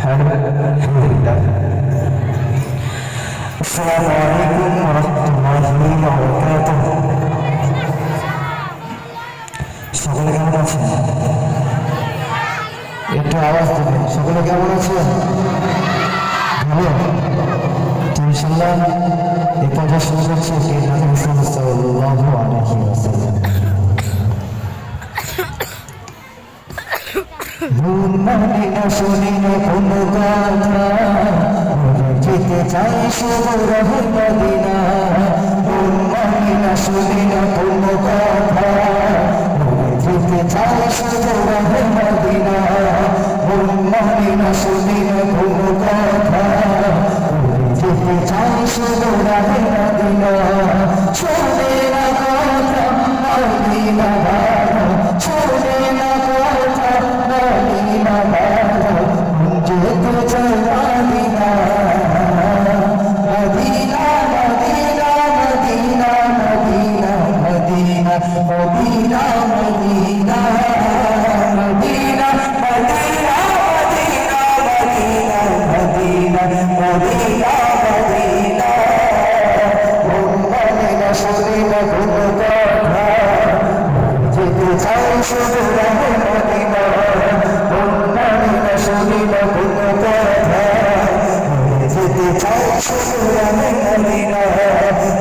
আসসালামু আলাইকুম ওয়া রাহমাতুল্লাহি ওয়া বারাকাতুহু। সকলে কেমন আছেন? একটু আওয়াজ দেবেন। সকলে কেমন আছেন? ভালো তো ইনশাআল্লাহ এই পর্যায়ে শুরু করছি একটি নাটক সাল্লাল্লাহু আলাইহি ওয়াসাল্লাম। ভুল মানে না শুনি না কোনো কথা, যেতে চাই শুধু রহে মদিনা। ভুল মানে না শুনি না কোনো কথা, যেতে চাই শুধু রহে মদিনা। ভুল মানে না শুনি না কোনো কথা, যেতে চাই শুধু রহে মদিনা। শুনে না কথা মদিনা ভালো, শুনে না কথা মদিনা ভালো, যেতে চাই Medina. Medina Medina Medina Medina Medina Medina Medina Medina Medina Medina Medina Medina. মদিনা শুনি না কোনো কথা, যেতে চাই শুধু রহে মদিনা। মদিনা শুনি না কোনো কথা, যেতে চাই শুধু রহে মদিনা।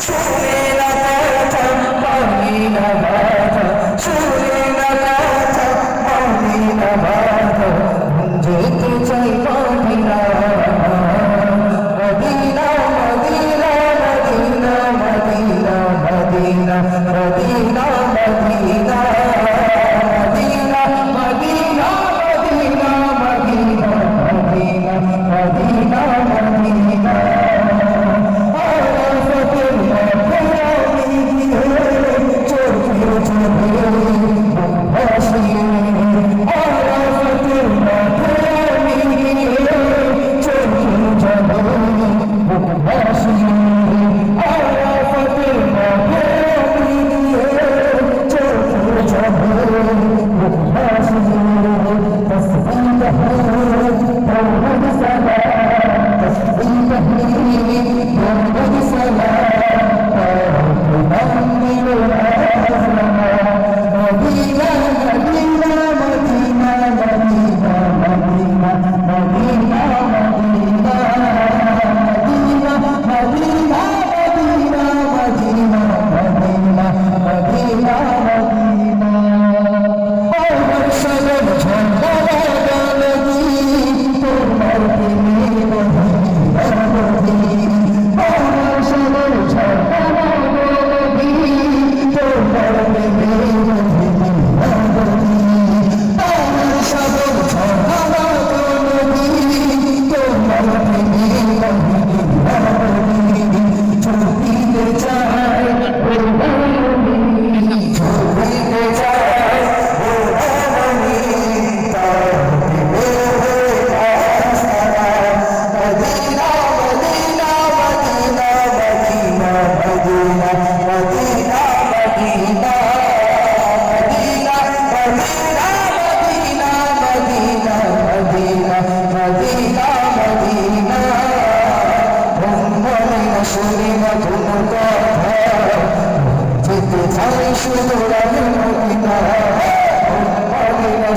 শুনে না কথা মদিনা ভালো, শুনে না কথা মদিনা ভালো, যেতে চাই Medina. Medina Medina Medina Medina Medina Medina Medina Medina Medina Medina Medina Medina Medina.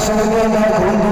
শুনে না কোনো